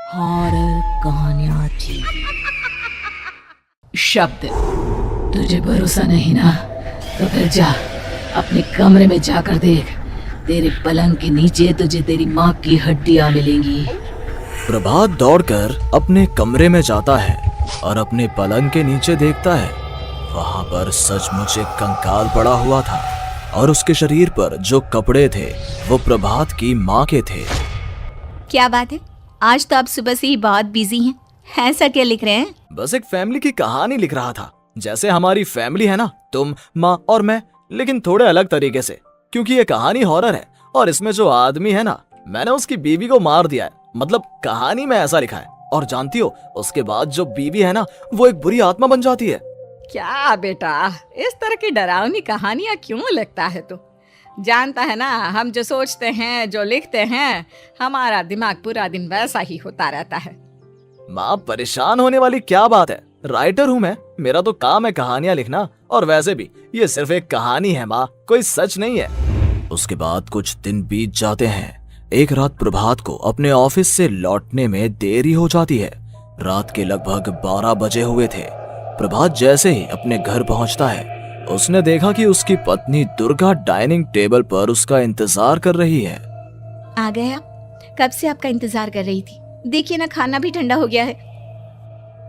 Horror कहानियां थी। शब्द, तुझे भरोसा नहीं ना तो फिर जा अपने कमरे में जाकर देख। तेरे पलंग के नीचे तुझे तेरी माँ की हड्डियां मिलेंगी। प्रभात दौड़कर अपने कमरे में जाता है और अपने पलंग के नीचे देखता है। वहां पर सचमुच एक कंकाल पड़ा हुआ था और उसके शरीर पर जो कपड़े थे वो प्रभात की माँ के थे। क्या बात है, आज तो आप सुबह से ही बहुत बिजी हैं। ऐसा क्या लिख रहे हैं? बस एक फैमिली की कहानी लिख रहा था। जैसे हमारी फैमिली है ना, तुम, माँ और मैं, लेकिन थोड़े अलग तरीके से, क्योंकि ये कहानी हॉरर है और इसमें जो आदमी है ना, मैंने उसकी बीवी को मार दिया है। मतलब कहानी में ऐसा लिखा है। और जानती हो, उसके बाद जो बीवी है ना, वो एक बुरी आत्मा बन जाती है। क्या बेटा, इस तरह की डरावनी कहानियां क्यों लिखता है तू? जानता है ना, हम जो सोचते हैं, जो लिखते हैं, हमारा दिमाग पूरा दिन वैसा ही होता रहता है। माँ, परेशान होने वाली क्या बात है? राइटर हूँ मैं, मेरा तो काम है कहानियां लिखना। और वैसे भी ये सिर्फ एक कहानी है माँ, कोई सच नहीं है। उसके बाद कुछ दिन बीत जाते हैं। एक रात प्रभात को अपने ऑफिस से लौटने में देरी हो जाती है। रात के लगभग 12 बजे हुए थे। प्रभात जैसे ही अपने घर पहुंचता है, उसने देखा कि उसकी पत्नी दुर्गा डाइनिंग टेबल पर उसका इंतजार कर रही है। आ गए आप? कब से आपका इंतजार कर रही थी। देखिए ना, खाना भी ठंडा हो गया है।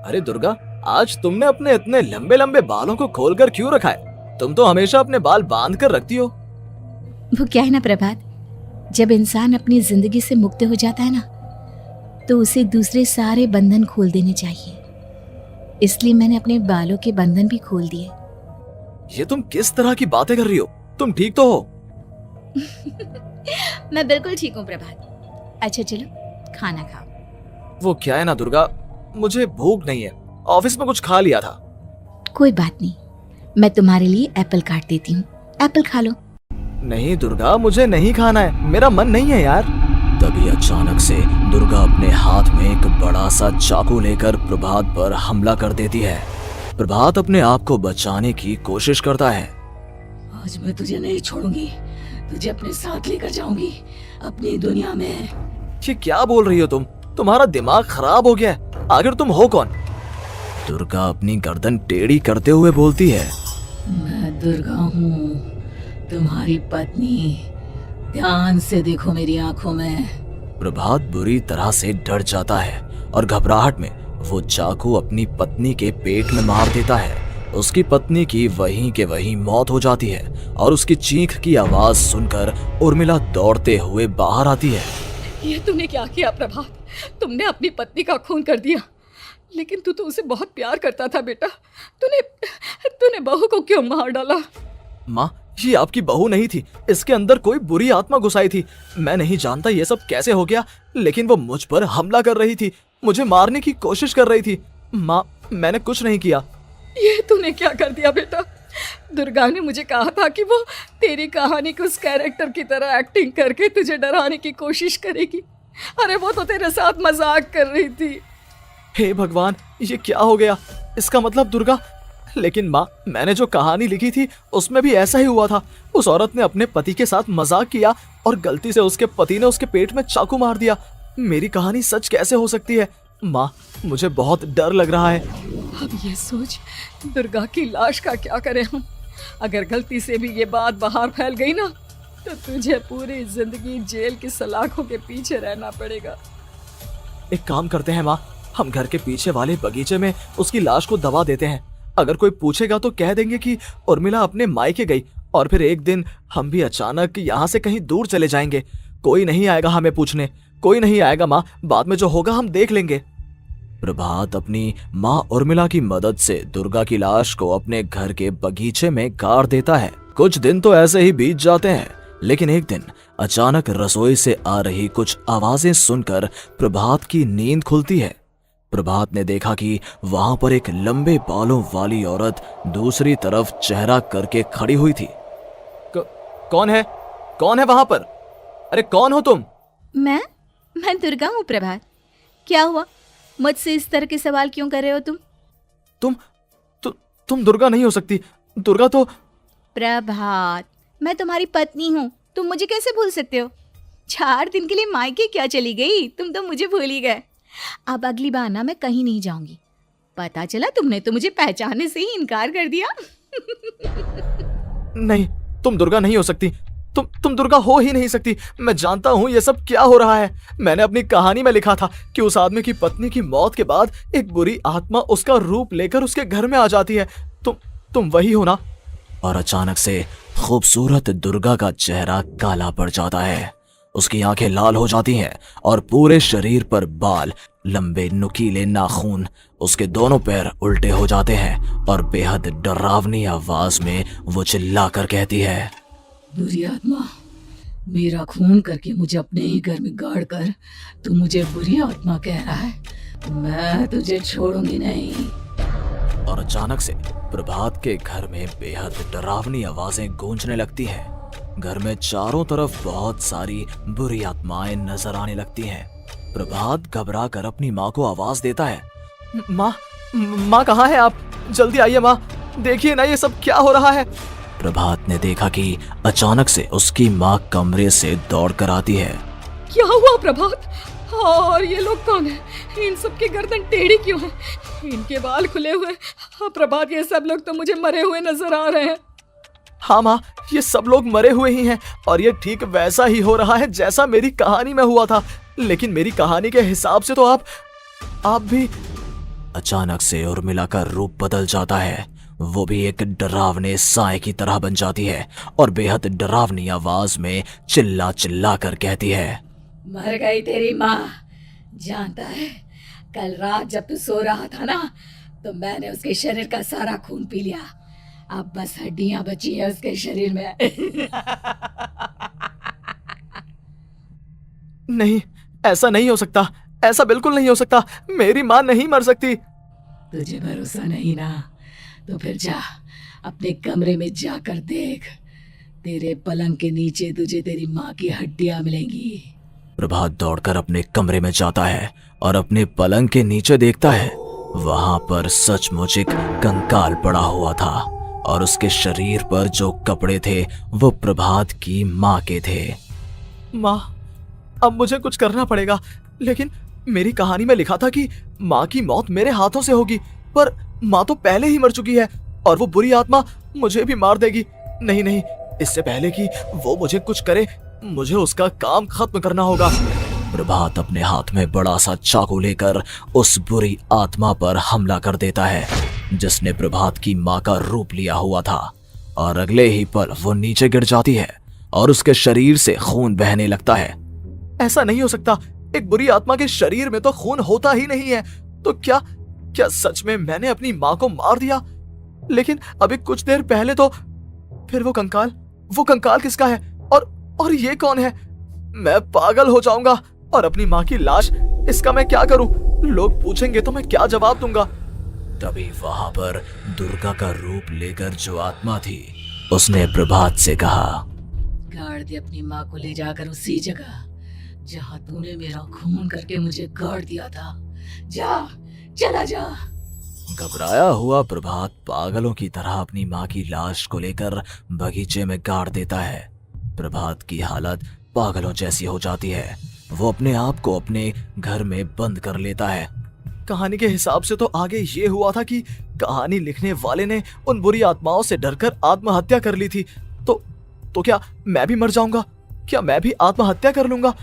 अरे दुर्गा, आज तुमने अपने इतने लंबे लंबे बालों को खोलकर क्यों रखा है? तुम तो हमेशा अपने बाल बांध कर रखती हो। वो क्या है ना प्रभात, जब इंसान अपनी जिंदगी से मुक्त हो जाता है ना, तो उसे दूसरे सारे बंधन खोल देने चाहिए। इसलिए मैंने अपने बालों के बंधन भी खोल दिए। ये तुम किस तरह की बातें कर रही हो? तुम ठीक तो हो? मैं बिल्कुल ठीक हूँ प्रभात। अच्छा चलो खाना खाओ। वो क्या है ना दुर्गा, मुझे भूख नहीं है। ऑफिस में कुछ खा लिया था। कोई बात नहीं, मैं तुम्हारे लिए एप्पल काट देती हूँ, एप्पल खा लो। नहीं दुर्गा, मुझे नहीं खाना है, मेरा मन नहीं है यार। तभी अचानक से दुर्गा अपने हाथ में एक बड़ा सा चाकू लेकर प्रभात पर हमला कर देती है। प्रभात अपने आप को बचाने की कोशिश करता है। आज मैं तुझे नहीं छोड़ूंगी, तुझे अपने साथ लेकर जाऊंगी अपनी दुनिया में। ये क्या बोल रही हो तुम? तुम्हारा दिमाग खराब हो गया है। आखिर तुम हो कौन? दुर्गा अपनी गर्दन टेढ़ी करते हुए बोलती है। मैं दुर्गा हूँ, तुम्हारी पत्नी। ध्यान से देखो मेरी आंखों में। प्रभात बुरी तरह से डर जाता है और घबराहट में वो चाकू अपनी पत्नी के पेट में मार देता है। उसकी पत्नी की वहीं के वहीं मौत हो जाती है और उसकी चीख की आवाज सुनकर उर्मिला दौड़ते हुए बाहर आती है। ये तूने क्या किया प्रभात? तुमने अपनी पत्नी का खून कर दिया। लेकिन तू तो उसे बहुत प्यार करता था बेटा। तूने बहू को क्यों मार डाला? माँ, ये आपकी बहू नहीं थी, इसके अंदर कोई बुरी आत्मा घुसाई थी। मैं नहीं जानता ये सब कैसे हो गया, लेकिन वो मुझ पर हमला कर रही थी, मुझे मारने की कोशिश कर रही थी। माँ, मैंने कुछ नहीं किया। ये तूने क्या कर दिया बेटा? दुर्गा ने मुझे कहा था कि वो तेरी कहानी के उस कैरेक्टर की तरह एक्टिंग करके तुझे डराने की कोशिश करेगी। अरे वो तो तेरे साथ मजाक कर रही थी। हे भगवान, ये क्या हो गया? इसका मतलब दुर्गा। लेकिन माँ, मैंने जो कहानी लिखी थी उसमें भी ऐसा ही हुआ था। उस औरत ने अपने पति के साथ मजाक किया और गलती से उसके पति ने उसके पेट में चाकू मार दिया। मेरी कहानी सच कैसे हो सकती है? माँ, मुझे बहुत डर लग रहा है। अब ये सोच, दुर्गा की लाश का क्या करें हम? अगर गलती से भी ये बात बाहर फैल गई ना, तो तुझे पूरी जिंदगी जेल की सलाखों के पीछे रहना पड़ेगा। एक काम करते हैं माँ, हम घर के पीछे वाले बगीचे में उसकी लाश को दबा देते हैं। अगर कोई पूछेगा तो कह देंगे कि उर्मिला अपने मायके गई और फिर एक दिन हम भी अचानक यहाँ से कहीं दूर चले जाएंगे। कोई नहीं आएगा हमें पूछने, कोई नहीं आएगा माँ, बाद में जो होगा हम देख लेंगे। प्रभात अपनी माँ उर्मिला की मदद से दुर्गा की लाश को अपने घर के बगीचे में गाड़ देता है। कुछ दिन तो ऐसे ही बीत जाते हैं, लेकिन एक दिन अचानक रसोई से आ रही कुछ आवाजें सुनकर प्रभात की नींद खुलती है। प्रभात ने देखा कि वहां पर एक लंबे बालों वाली औरत दूसरी तरफ चेहरा करके खड़ी हुई थी। कौन है? कौन है वहां पर? अरे कौन हो तुम? मैं दुर्गा हूँ प्रभात। क्या हुआ, मुझसे इस तरह के सवाल क्यों कर रहे हो तुम? तुम दुर्गा नहीं हो सकती। दुर्गा तो... प्रभात, मैं तुम्हारी पत्नी हूँ, तुम मुझे कैसे भूल सकते हो? 4 दिन के लिए मायके क्या चली गई? तुम तो मुझे भूल ही गए। अब अगली बार ना मैं कहीं नहीं जाऊंगी। पता चला तुमने तो मुझे पहचानने से ही इनकार कर दिया। नहीं, तुम दुर्गा नहीं हो सकती। तुम दुर्गा हो ही नहीं सकती। मैं जानता हूँ ये सब क्या हो रहा है। मैंने अपनी कहानी में लिखा था कि उस आदमी की पत्नी की मौत के बाद एक बुरी आत्मा उसका रूप लेकर उसके घर में आ जाती है। तुम वही हो ना? और अचानक से खूबसूरत दुर्गा का चेहरा काला पड़ जाता है। उसकी आंखें लाल हो जाती हैं और पूरे शरीर पर बाल, लंबे नुकीले नाखून, उसके दोनों पैर उल्टे हो जाते हैं और बेहद डरावनी आवाज में वो चिल्लाकर कहती है, बुरी आत्मा, मेरा खून करके मुझे अपने ही घर में गाड़ कर तू मुझे बुरी आत्मा कह रहा है? मैं तुझे छोड़ूंगी नहीं। और अचानक से प्रभात के घर में बेहद डरावनी आवाजें गूंजने लगती हैं। घर में चारों तरफ बहुत सारी बुरी आत्माएं नजर आने लगती हैं। प्रभात घबरा कर अपनी माँ को आवाज देता है, माँ कहाँ है आप? जल्दी आइए माँ, देखिए ना ये सब क्या हो रहा है। प्रभात ने देखा कि अचानक से उसकी माँ कमरे से दौड़ कर आती है। क्या हुआ प्रभात? और ये लोग कौन है? इन सब की गर्दन टेढ़ी क्यों है? इनके बाल खुले हुए। हाँ प्रभात, ये सब लोग तो मुझे मरे हुए नजर आ रहे हैं। हाँ माँ, ये सब लोग मरे हुए ही हैं और ये ठीक वैसा ही हो रहा है जैसा मेरी कहानी में हुआ था। लेकिन मेरी कहानी के हिसाब से तो आप भी। अचानक से उर्मिला का रूप बदल जाता है। वो भी एक डरावने साए की तरह बन जाती है और बेहद डरावनी आवाज में चिल्ला चिल्ला कर कहती है, मर गई तेरी माँ। जानता है, कल रात जब तू सो रहा था ना, तो मैंने उसके शरीर का सारा खून पी लिया। अब बस हड्डियां बची है उसके शरीर में। नहीं, ऐसा नहीं हो सकता, ऐसा बिल्कुल नहीं हो सकता। मेरी माँ नहीं मर सकती। तुझे भरोसा नहीं ना? तो फिर जा, अपने कमरे में जाकर देख। तेरे पलंग के नीचे तुझे तेरी माँ की हड्डियां मिलेंगी। प्रभात दौड़कर अपने कमरे में जाता है और अपने पलंग के नीचे देखता है। वहां पर सचमुच एक कंकाल पड़ा हुआ था और उसके शरीर पर जो कपड़े थे वो प्रभात की माँ के थे। माँ, अब मुझे कुछ करना पड़ेगा। लेकिन मेरी कहानी में लिखा था कि माँ की मौत मेरे हाथों से होगी, पर माँ तो पहले ही मर चुकी है और वो बुरी आत्मा मुझे भी मार देगी। नहीं नहीं, इससे पहले कि वो मुझे कुछ करे, मुझे उसका काम खत्म करना होगा। प्रभात अपने हाथ में बड़ा सा चाकू लेकर उस बुरी आत्मा पर हमला कर देता है जिसने प्रभात की माँ का रूप लिया हुआ था, और अगले ही पल वो नीचे गिर जाती है और उसके शरीर से खून बहने लगता है। ऐसा नहीं हो सकता, एक बुरी आत्मा के शरीर में तो खून होता ही नहीं है। तो क्या सच में मैंने अपनी माँ को मार दिया? लेकिन अभी कुछ देर पहले तो फिर वो कंकाल किसका है? और ये कौन है? मैं पागल हो जाऊंगा। और अपनी माँ की लाश, इसका मैं क्या करूं? लोग पूछेंगे तो मैं क्या जवाब दूंगा? तभी वहां पर दुर्गा का रूप लेकर जो आत्मा थी उसने प्रभात से कहा, गाड़ दे अपनी माँ को ले जाकर उसी जगह जहाँ तूने मेरा खून करके मुझे गाड़ दिया था। जा, चला जा। घबराया हुआ प्रभात पागलों की तरह अपनी माँ की लाश को लेकर बगीचे में गाड़ देता है। प्रभात की हालत पागलों जैसी हो जाती है। वो अपने आप को अपने घर में बंद कर लेता है। कहानी के हिसाब से तो आगे ये हुआ था कि कहानी लिखने वाले ने उन बुरी आत्माओं से डरकर आत्महत्या कर ली थी। तो क्या मैं भी मर जाऊंगा? क्या मैं भी आत्महत्या कर लूंगा?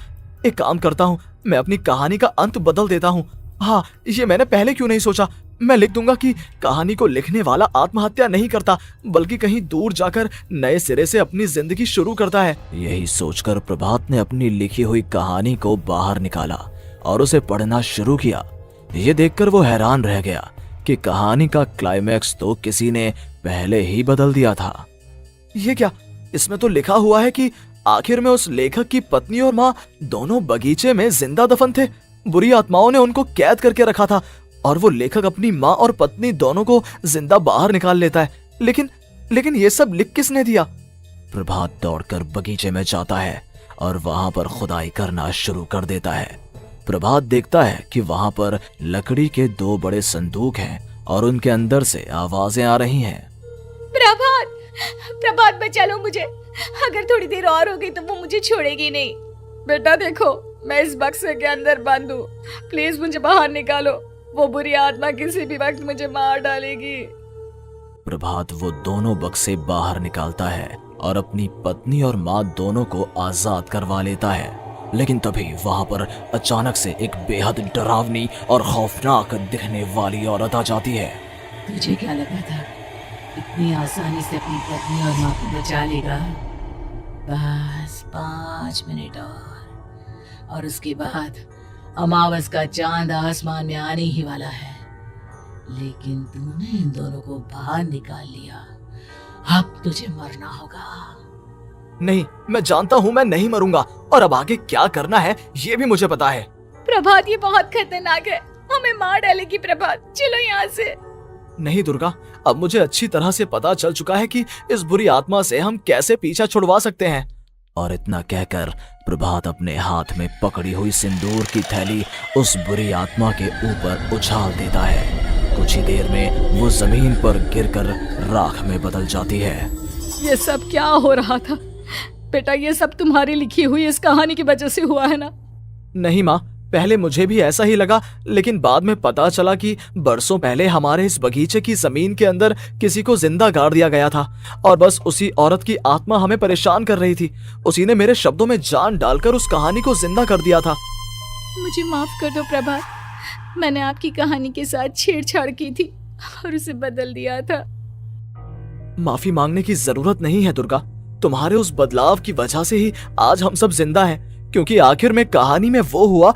एक काम करता हूँ, मैं अपनी कहानी का अंत बदल देता हूँ। हाँ, ये मैंने पहले क्यों नहीं सोचा। मैं लिख दूंगा कि कहानी को लिखने वाला आत्महत्या नहीं करता, बल्कि कहीं दूर जाकर नए सिरे से अपनी जिंदगी शुरू करता है। यही सोचकर प्रभात ने अपनी लिखी हुई कहानी को बाहर निकाला और उसे पढ़ना शुरू किया। ये देखकर वो हैरान रह गया कि कहानी का क्लाइमैक्स तो किसी ने पहले ही बदल दिया था। ये क्या? इसमें तो लिखा हुआ है कि आखिर में उस लेखक की पत्नी और माँ दोनों बगीचे में जिंदा दफन थे। बुरी आत्माओं ने उनको कैद करके रखा था और वो लेखक अपनी माँ और पत्नी दोनों को जिंदा बाहर निकाल लेता है। लेकिन ये सब लिख किसने दिया? प्रभात दौड़कर बगीचे में जाता है और वहां पर खुदाई करना शुरू कर देता है। प्रभात देखता है कि वहां पर लकड़ी के 2 बड़े संदूक हैं और उनके अंदर से आवाजें आ रही हैं। प्रभात बचा लो मुझे। अगर थोड़ी देर और हो गई तो वो मुझे छोड़ेगी नहीं। बेटा देखो, मैं इस बक्से के अंदर बंद हूँ, प्लीज मुझे बाहर निकालो। वो बुरी आत्मा किसी भी वक्त मुझे मार डालेगी। प्रभात वो दोनों बक्से बाहर निकालता है और अपनी पत्नी और माँ दोनों को आजाद करवा लेता है। लेकिन तभी वहां पर अचानक से एक बेहद डरावनी और खौफनाक दिखने वाली औरत आ जाती है। तुझे क्या लगा था इतनी आसानी से अपनी पत्नी और माँ को बचा लेगा? बस 5 मिनट और उसके बाद अमावस का चांद आसमान में आने ही वाला है। लेकिन तूने इन दोनों को बाहर निकाल लिया, अब तुझे मरना होगा। नहीं, मैं जानता हूँ मैं नहीं मरूंगा, और अब आगे क्या करना है ये भी मुझे पता है। प्रभात, ये बहुत खतरनाक है, हमें मार डालेगी। प्रभात, चलो यहाँ से। नहीं दुर्गा, अब मुझे अच्छी तरह से पता चल चुका है कि इस बुरी आत्मा से हम कैसे पीछा छुड़वा सकते हैं। और इतना कहकर प्रभात अपने हाथ में पकड़ी हुई सिंदूर की थैली उस बुरी आत्मा के ऊपर उछाल देता है। कुछ ही देर में वो जमीन पर गिरकर राख में बदल जाती है। ये सब क्या हो रहा था बेटा? ये सब तुम्हारी लिखी हुई इस कहानी की वजह से हुआ है ना? नहीं माँ, पहले मुझे भी ऐसा ही लगा, लेकिन बाद में पता चला कि बरसों पहले हमारे इस बगीचे की जमीन के अंदर किसी को जिंदा गाड़ दिया गया था, और बस उसी औरत की आत्मा हमें परेशान कर रही थी। उसी ने मेरे शब्दों में जान डालकर उस कहानी को जिंदा कर दिया था। मुझे माफ कर दो प्रभात, मैंने आपकी कहानी के साथ छेड़छाड़ की थी और उसे बदल दिया था। माफी मांगने की जरूरत नहीं है दुर्गा, तुम्हारे उस बदलाव की वजह से ही आज हम सब जिंदा हैं, क्योंकि आखिर में कहानी में वो हुआ